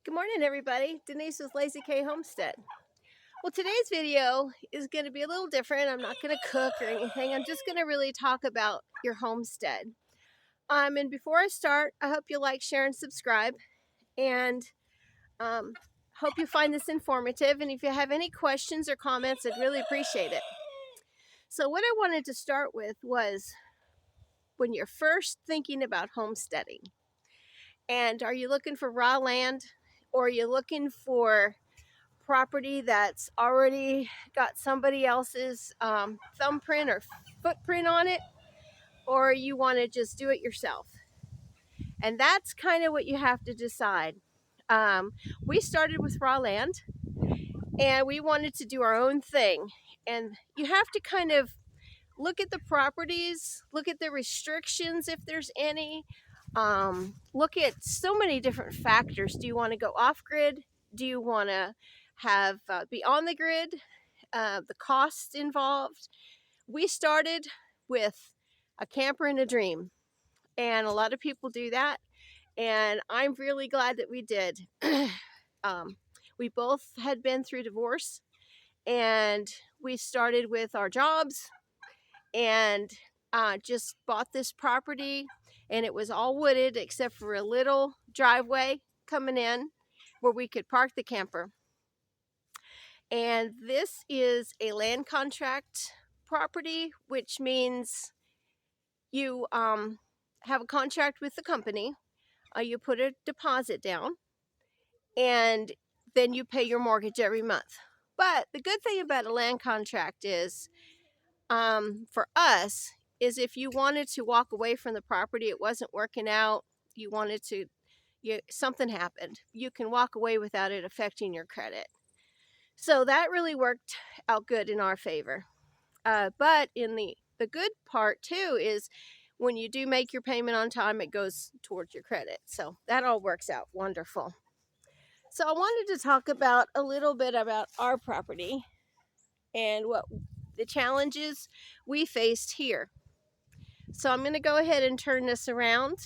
Good morning, everybody. Denise with Lazy K Homestead. Well, today's video is going to be a little different. I'm not going to cook or anything. I'm just going to really talk about your homestead. And before I start, I hope you like, share, and subscribe. And hope you find this informative. And if you have any questions or comments, I'd really appreciate it. So what I wanted to start with was when you're first thinking about homesteading. And are you looking for raw land? Or are you looking for property that's already got somebody else's thumbprint or footprint on it, or you want to just do it yourself? And that's kind of what you have to decide. We started with raw land and we wanted to do our own thing, and you have to kind of look at the properties, look at the restrictions if there's any, look at so many different factors. Do you want to go off grid? Do you want to have be on the grid? The costs involved. We started with a camper and a dream, and a lot of people do that, and I'm really glad that we did. We both had been through divorce, and we started with our jobs and just bought this property, and it was all wooded except for a little driveway coming in where we could park the camper. And this is a land contract property, which means you have a contract with the company. You put a deposit down, and then you pay your mortgage every month. But the good thing about a land contract is, for us, is if you wanted to walk away from the property, it wasn't working out, you wanted to, something happened, you can walk away without it affecting your credit. So that really worked out good in our favor. But in the good part too is when you do make your payment on time, it goes towards your credit. So that all works out wonderful. So I wanted to talk about a little bit about our property and what the challenges we faced here. So I'm going to go ahead and turn this around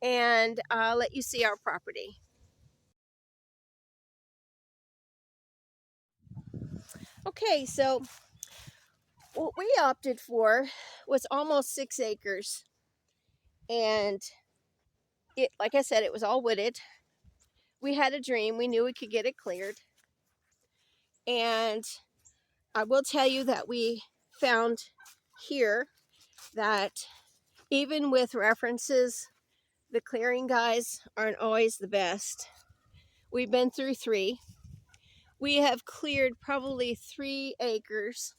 and let you see our property. Okay, so what we opted for was almost 6 acres, and it, like I said, it was all wooded. We had a dream. We knew we could get it cleared, and I will tell you that we found here that even with references, the clearing guys aren't always the best. We've been through 3. We have cleared probably 3 acres.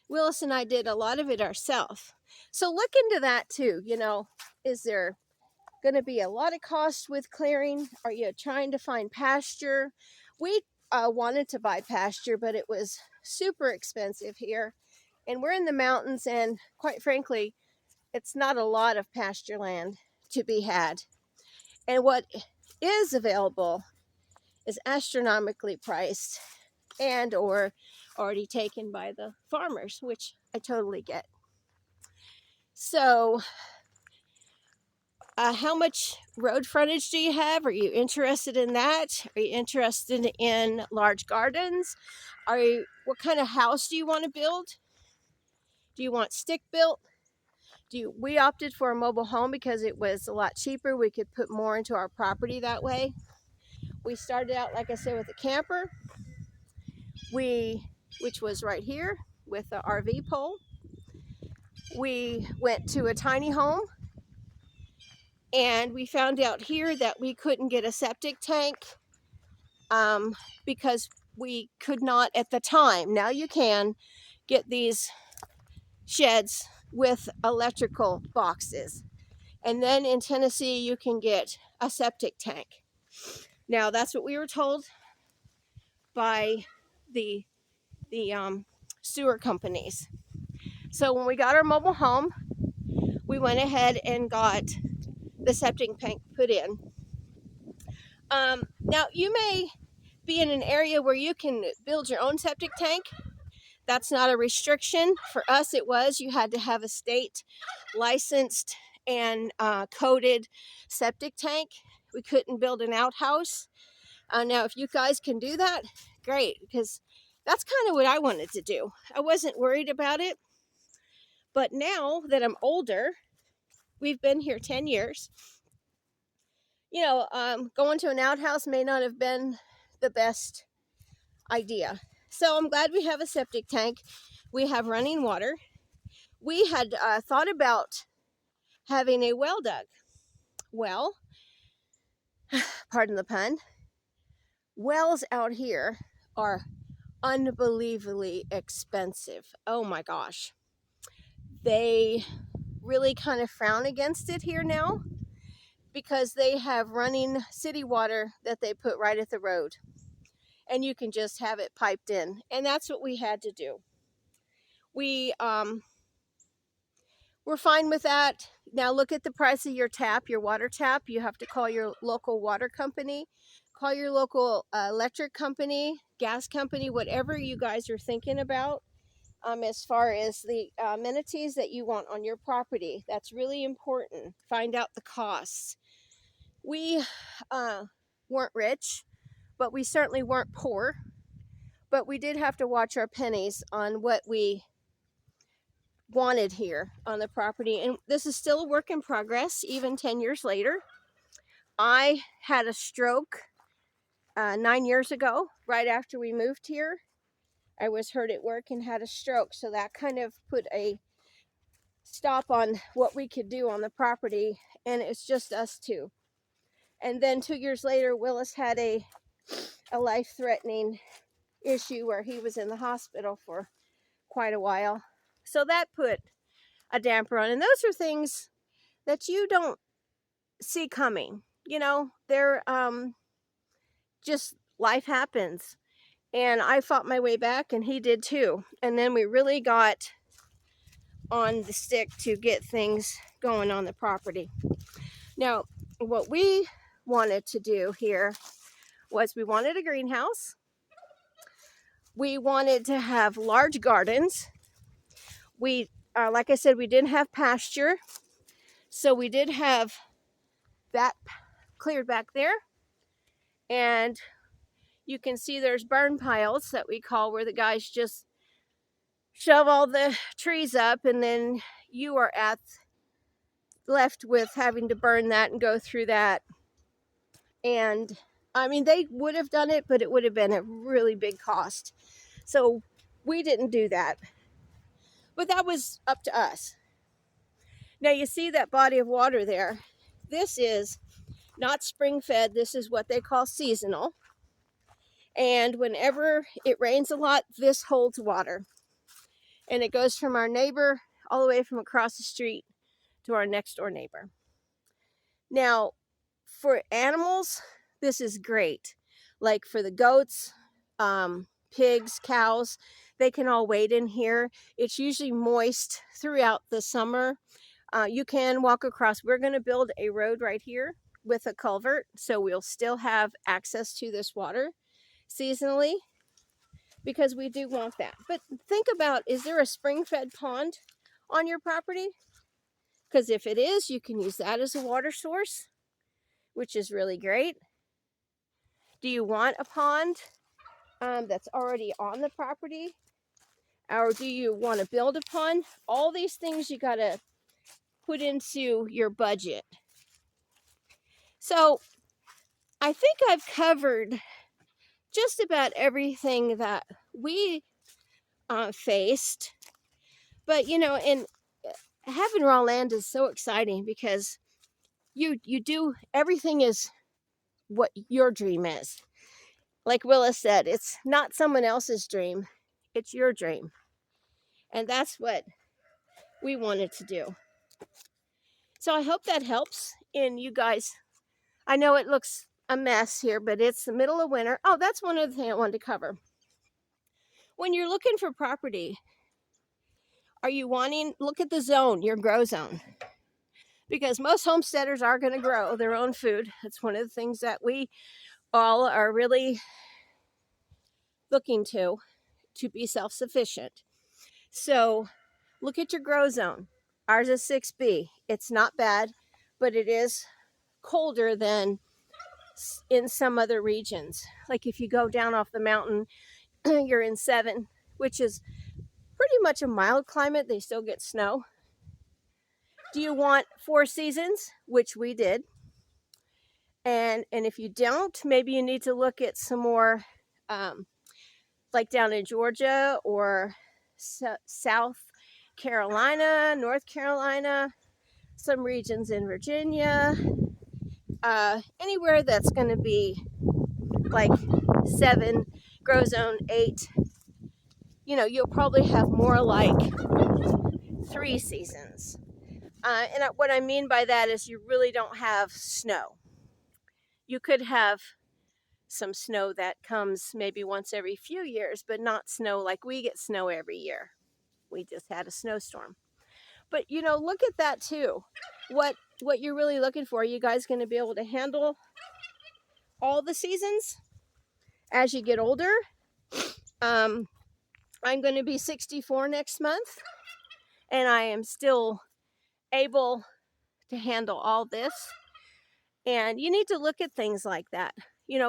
Willis and I did a lot of it ourselves. So look into that too. Is there going to be a lot of cost with clearing? Are you trying to find pasture? We wanted to buy pasture, but it was super expensive here. And we're in the mountains, and quite frankly, it's not a lot of pasture land to be had. And what is available is astronomically priced and or already taken by the farmers, which I totally get. So how much road frontage do you have? Are you interested in that? Are you interested in large gardens? What kind of house do you want to build? Do you want stick built? We opted for a mobile home because it was a lot cheaper. We could put more into our property that way. We started out, like I said, with a camper, which was right here with the RV pole. We went to a tiny home, and we found out here that we couldn't get a septic tank because we could not at the time. Now you can get these sheds with electrical boxes, and then in Tennessee you can get a septic tank. Now that's what we were told by the sewer companies. So when we got our mobile home, we went ahead and got the septic tank put in. Now you may be in an area where you can build your own septic tank. That's not a restriction. For us, it was. You had to have a state licensed and coded septic tank. We couldn't build an outhouse. Now, if you guys can do that, great, because that's kind of what I wanted to do. I wasn't worried about it, but now that I'm older, we've been here 10 years. Going to an outhouse may not have been the best idea. So I'm glad we have a septic tank. We have running water. We had thought about having a well dug. Well, pardon the pun, wells out here are unbelievably expensive. Oh my gosh. They really kind of frown against it here now because they have running city water that they put right at the road, and you can just have it piped in. And that's what we had to do. We're fine with that. Now look at the price of your tap, your water tap. You have to call your local water company, call your local electric company, gas company, whatever you guys are thinking about. As far as the amenities that you want on your property, that's really important. Find out the costs. We weren't rich, but we certainly weren't poor. But we did have to watch our pennies on what we wanted here on the property. And this is still a work in progress, even 10 years later. I had a stroke 9 years ago, right after we moved here. I was hurt at work and had a stroke. So that kind of put a stop on what we could do on the property. And it's just us two. And then 2 years later, Willis had a life-threatening issue where he was in the hospital for quite a while. So that put a damper on. And those are things that you don't see coming. They're just, life happens. And I fought my way back, and he did too. And then we really got on the stick to get things going on the property. Now, what we wanted to do here was we wanted a greenhouse. We wanted to have large gardens. We, like I said, we didn't have pasture. So we did have that cleared back there. And you can see there's burn piles that we call, where the guys just shove all the trees up, and then you are left with having to burn that and go through that. And I mean, they would have done it, but it would have been a really big cost. So we didn't do that. But that was up to us. Now you see that body of water there. This is not spring fed. This is what they call seasonal. And whenever it rains a lot, this holds water. And it goes from our neighbor all the way from across the street to our next door neighbor. Now, for animals, this is great. Like for the goats, pigs, cows, they can all wade in here. It's usually moist throughout the summer. You can walk across. We're going to build a road right here with a culvert, so we'll still have access to this water seasonally, because we do want that. But think about, is there a spring-fed pond on your property? Because if it is, you can use that as a water source, which is really great. Do you want a pond that's already on the property? Or do you want to build a pond? All these things you got to put into your budget. So I think I've covered just about everything that we faced. But, and having raw land is so exciting, because you do, everything is what your dream is. Like Willis said, it's not someone else's dream, it's your dream. And that's what we wanted to do. So I hope that helps. And you guys, I know it looks a mess here, but it's the middle of winter. Oh, that's one other thing I wanted to cover. When you're looking for property, look at the zone, your grow zone. Because most homesteaders are going to grow their own food. It's one of the things that we all are really looking to be self-sufficient. So look at your grow zone. Ours is 6B. It's not bad, but it is colder than in some other regions. Like if you go down off the mountain, you're in 7, which is pretty much a mild climate. They still get snow. Do you want 4 seasons, which we did? And if you don't, maybe you need to look at some more, like down in Georgia or South Carolina, North Carolina, some regions in Virginia, anywhere that's going to be like 7, grow zone 8. You'll probably have more like 3 seasons. And what I mean by that is you really don't have snow. You could have some snow that comes maybe once every few years, but not snow like we get snow every year. We just had a snowstorm. But look at that too. What you're really looking for. Are you guys going to be able to handle all the seasons as you get older? I'm going to be 64 next month, and I am still able to handle all this. And you need to look at things like that,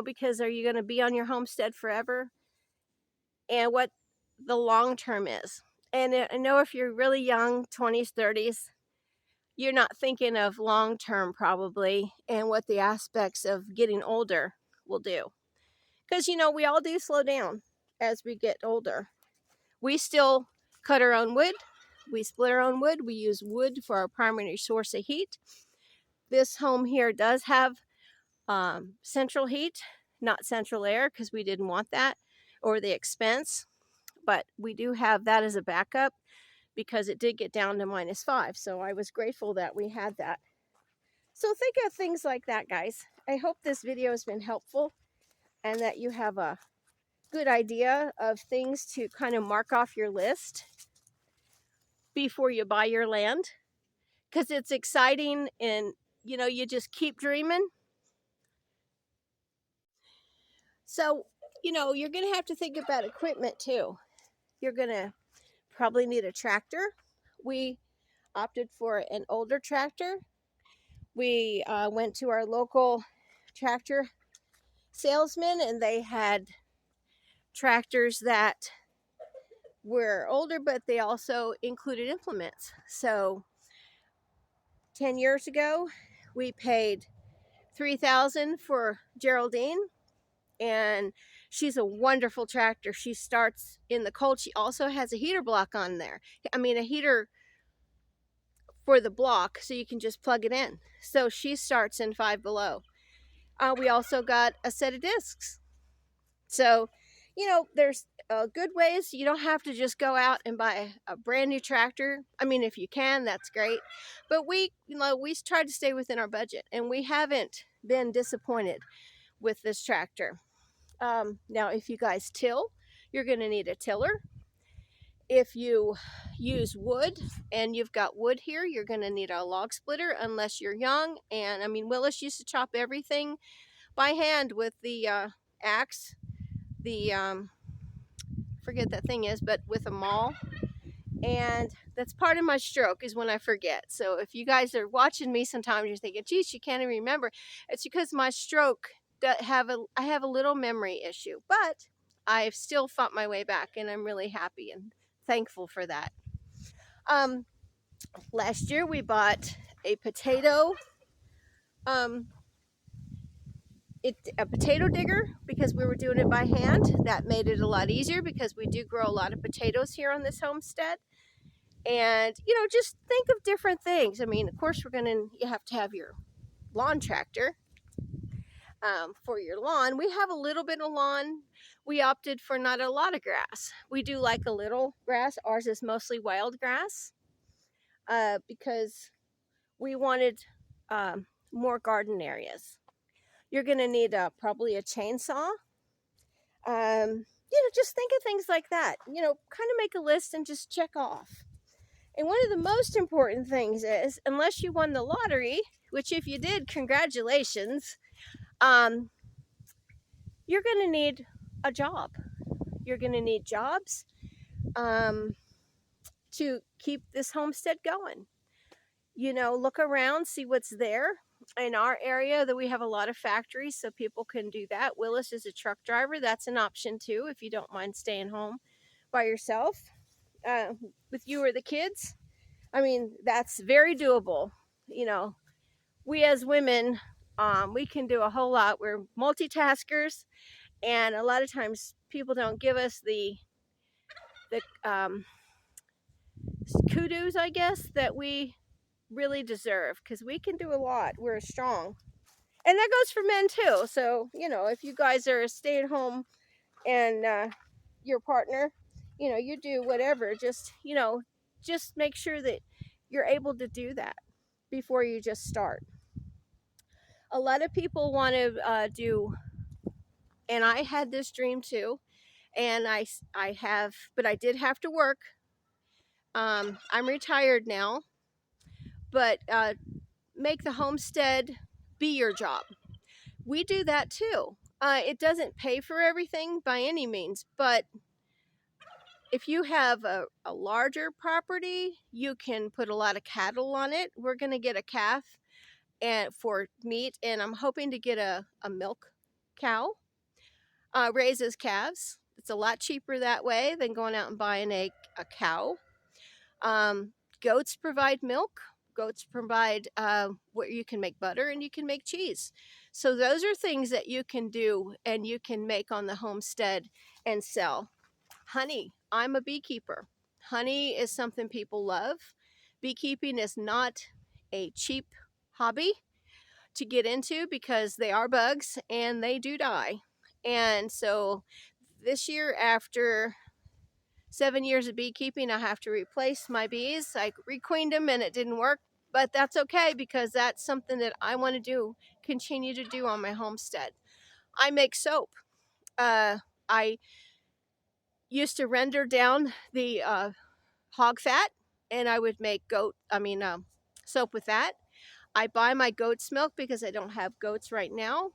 because are you going to be on your homestead forever? And what the long term is. And I know if you're really young, 20s, 30s, you're not thinking of long term probably and what the aspects of getting older will do. Because, we all do slow down as we get older. We still cut our own wood. We split our own wood. We use wood for our primary source of heat. This home here does have central heat, not central air, because we didn't want that or the expense. But we do have that as a backup because it did get down to -5. So I was grateful that we had that. So think of things like that, guys. I hope this video has been helpful and that you have a good idea of things to kind of mark off your list before you buy your land, because it's exciting and you just keep dreaming. So you're gonna have to think about equipment too. You're gonna probably need a tractor. We opted for an older tractor. We went to our local tractor salesman, and they had tractors that were older, but they also included implements. So 10 years ago, we paid $3,000 for Geraldine, and she's a wonderful tractor. She starts in the cold. She also has a heater block on there. I mean, a heater for the block, so you can just plug it in. So she starts in 5 below. We also got a set of discs. So, there's good ways. You don't have to just go out and buy a brand new tractor. I mean, if you can, that's great. But we tried to stay within our budget, and we haven't been disappointed with this tractor. Now, if you guys till, you're going to need a tiller. If you use wood and you've got wood here, you're going to need a log splitter unless you're young. And I mean, Willis used to chop everything by hand with the axe. The forget that thing is, but with a maul. And that's part of my stroke, is when I forget. So if you guys are watching me, sometimes you're thinking, geez, you can't even remember. It's because my stroke I have a little memory issue, but I've still fought my way back, and I'm really happy and thankful for that. Last year we bought a potato digger because we were doing it by hand. That made it a lot easier because we do grow a lot of potatoes here on this homestead. And just think of different things. I mean, of course, you have to have your lawn tractor for your lawn. We have a little bit of lawn. We opted for not a lot of grass. We do like a little grass. Ours is mostly wild grass because we wanted more garden areas. You're going to need probably a chainsaw. Just think of things like that. Kind of make a list and just check off. And one of the most important things is, unless you won the lottery, which if you did, congratulations, you're going to need a job. You're going to need jobs to keep this homestead going. Look around, see what's there. in our area that we have a lot of factories, so people can do that. Willis is a truck driver. That's an option too if you don't mind staying home by yourself uh, with you or the kids. I mean, that's very doable. You know, we as women, we can do a whole lot. We're multitaskers, and a lot of times people don't give us the kudos, I guess, that we really deserve, because we can do a lot. We're strong. And that goes for men too. So, you know, if you guys are stay at home and your partner, you know, you do whatever, just, you know, just make sure that you're able to do that before you just start. A lot of people want to do, and I had this dream too, and I have, but I did have to work. I'm retired now, but make the homestead be your job. We do that too. It doesn't pay for everything by any means, but if you have a larger property, you can put a lot of cattle on it. We're going to get a calf and for meat, and I'm hoping to get a milk cow, raises calves. It's a lot cheaper that way than going out and buying a cow. Um, Goats provide milk. Goats provide where you can make butter and you can make cheese. So those are things that you can do and you can make on the homestead and sell. Honey, I'm a beekeeper. Honey is something people love. Beekeeping is not a cheap hobby to get into because they are bugs and they do die. And so this year, after 7 years of beekeeping, I have to replace my bees. I requeened them and it didn't work, but that's okay because that's something that I want to do, continue to do on my homestead. I make soap. I used to render down the hog fat, and I would make soap with that. I buy my goat's milk because I don't have goats right now.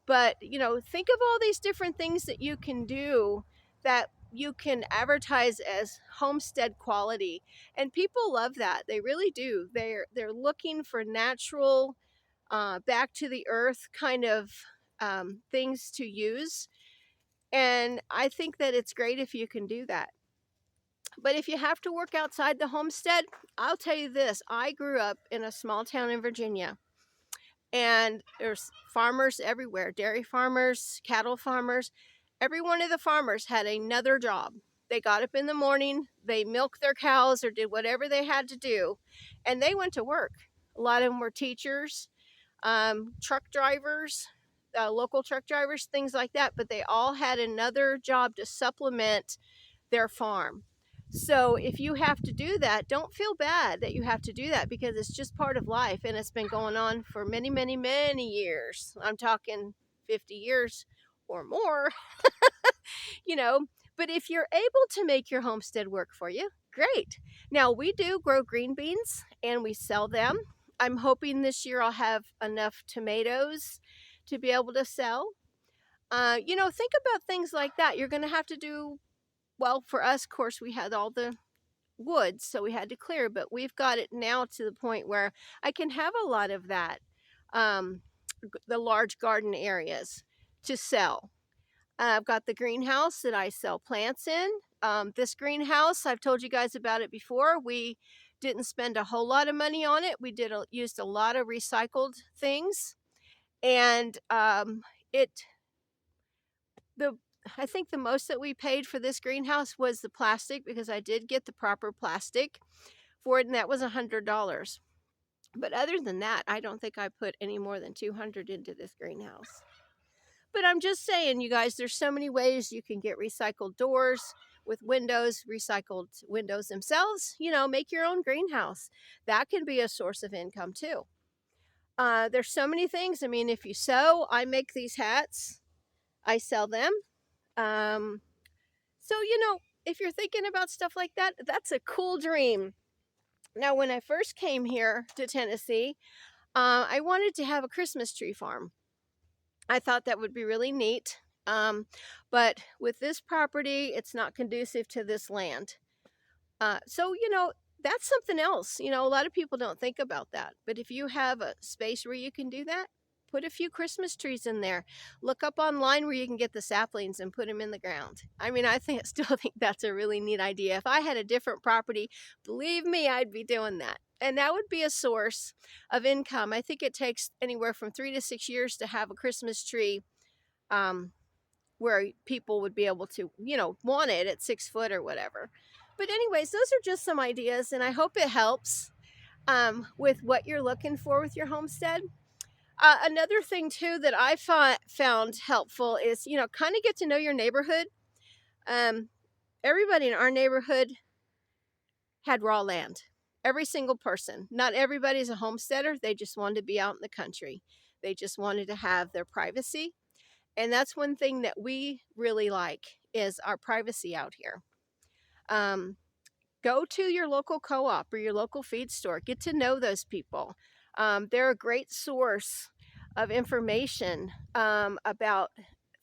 But, you know, think of all these different things that you can do that you can advertise as homestead quality. And people love that. They really do. They're looking for natural, back to the earth kind of things to use. And I think that it's great if you can do that. But if you have to work outside the homestead, I'll tell you this. I grew up in a small town in Virginia. And there's farmers everywhere, dairy farmers, cattle farmers. Every one of the farmers had another job. They got up in the morning, they milked their cows or did whatever they had to do, and they went to work. A lot of them were teachers, truck drivers, local truck drivers, things like that, but they all had another job to supplement their farm. So if you have to do that, don't feel bad that you have to do that because it's just part of life and it's been going on for many, many, many years. I'm talking 50 years or more, you know. But if you're able to make your homestead work for you, great. Now, we do grow green beans and we sell them. I'm hoping this year I'll have enough tomatoes to be able to sell. You know, think about things like that. You're going to have to do, well, for us, of course, we had all the woods, so we had to clear, but we've got it now to the point where I can have a lot of that, um, the large garden areas to sell. I've got the greenhouse that I sell plants in. This greenhouse, I've told you guys about it before. We didn't spend a whole lot of money on it. We used a lot of recycled things, and it the I think the most that we paid for this greenhouse was the plastic because I did get the proper plastic for it, and that was $100. But other than that, I don't think I put any more than $200 into this greenhouse. But I'm just saying, you guys, there's so many ways you can get recycled doors with windows, recycled windows themselves. You know, make your own greenhouse. That can be a source of income too. There's so many things. I mean, if you sew, I make these hats. I sell them. So, you know, if you're thinking about stuff like that, that's a cool dream. Now, when I first came here to Tennessee, I wanted to have a Christmas tree farm. I thought that would be really neat. But with this property, it's not conducive to this land. So, you know, that's something else. You know, a lot of people don't think about that. But if you have a space where you can do that, put a few Christmas trees in there. Look up online where you can get the saplings and put them in the ground. I mean, I think still think that's a really neat idea. If I had a different property, believe me, I'd be doing that. And that would be a source of income. I think it takes anywhere from 3 to 6 years to have a Christmas tree um, where people would be able to, you know, want it at 6 foot or whatever. But anyways, those are just some ideas, and I hope it helps with what you're looking for with your homestead. Another thing too that I found helpful is, you know, kind of get to know your neighborhood. Um, Everybody in our neighborhood had raw land. Every single person. Not everybody's a homesteader. They just wanted to be out in the country. They just wanted to have their privacy. And that's one thing that we really like is our privacy out here. Go to your local co-op or your local feed store. Get to know those people. They're a great source of information about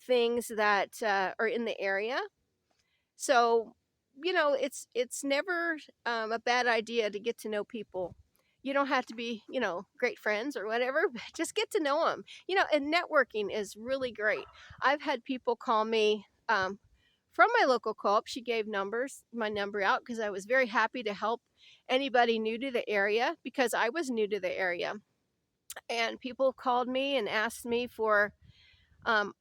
things that are in the area. So, you know, it's never a bad idea to get to know people. You don't have to be, you know, great friends or whatever, but just get to know them. You know, and networking is really great. I've had people call me from my local co-op. She gave my number out because I was very happy to help anybody new to the area because I was new to the area. And people called me and asked me for um,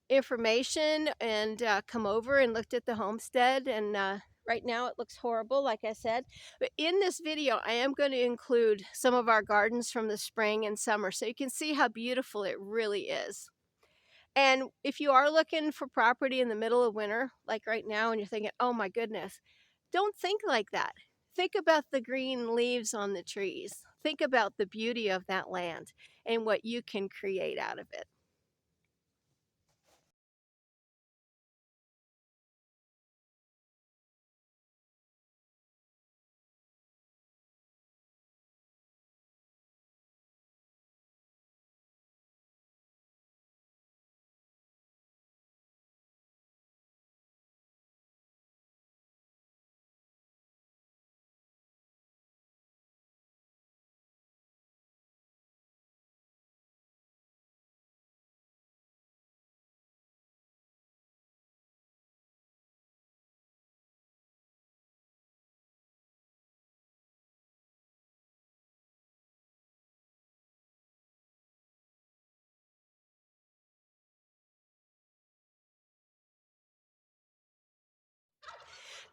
information and come over and looked at the homestead. And right now it looks horrible, like I said. But in this video, I am going to include some of our gardens from the spring and summer so you can see how beautiful it really is. And if you are looking for property in the middle of winter, like right now, and you're thinking, oh my goodness, don't think like that. Think about the green leaves on the trees. Think about the beauty of that land and what you can create out of it.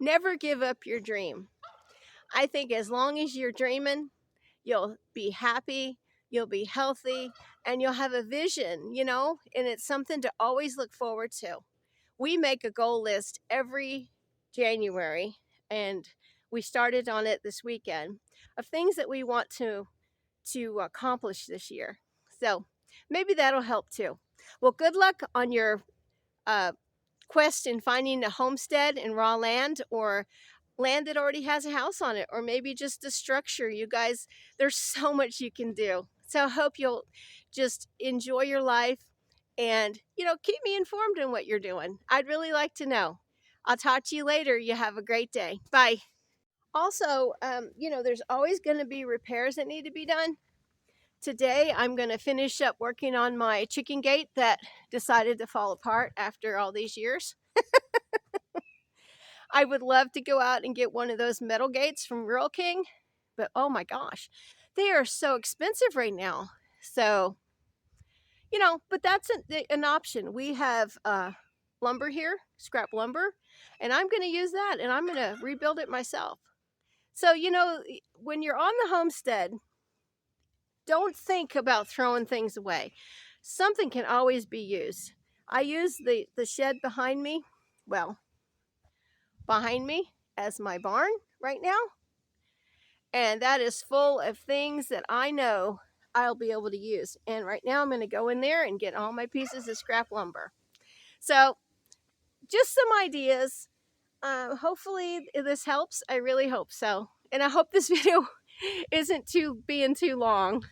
Never give up your dream. I think as long as you're dreaming, you'll be happy, you'll be healthy, and you'll have a vision, you know, and it's something to always look forward to. We make a goal list every January, and we started on it this weekend of things that we want to accomplish this year. So maybe that'll help too. Well, good luck on your uh, quest in finding a homestead in raw land or land that already has a house on it, or maybe just a structure. You guys, there's so much you can do. So I hope you'll just enjoy your life and, you know, keep me informed on what you're doing. I'd really like to know. I'll talk to you later. You have a great day. Bye. Also, you know, there's always going to be repairs that need to be done. Today, I'm going to finish up working on my chicken gate that decided to fall apart after all these years. I would love to go out and get one of those metal gates from Rural King, but oh my gosh, they are so expensive right now. So, you know, but that's an option. We have lumber here, scrap lumber, and I'm going to use that and I'm going to rebuild it myself. So, you know, when you're on the homestead, don't think about throwing things away. Something can always be used. I use the shed behind me, well, behind me as my barn right now. And that is full of things that I know I'll be able to use. And right now I'm going to go in there and get all my pieces of scrap lumber. So just some ideas. Hopefully this helps. I really hope so. And I hope this video isn't being too long.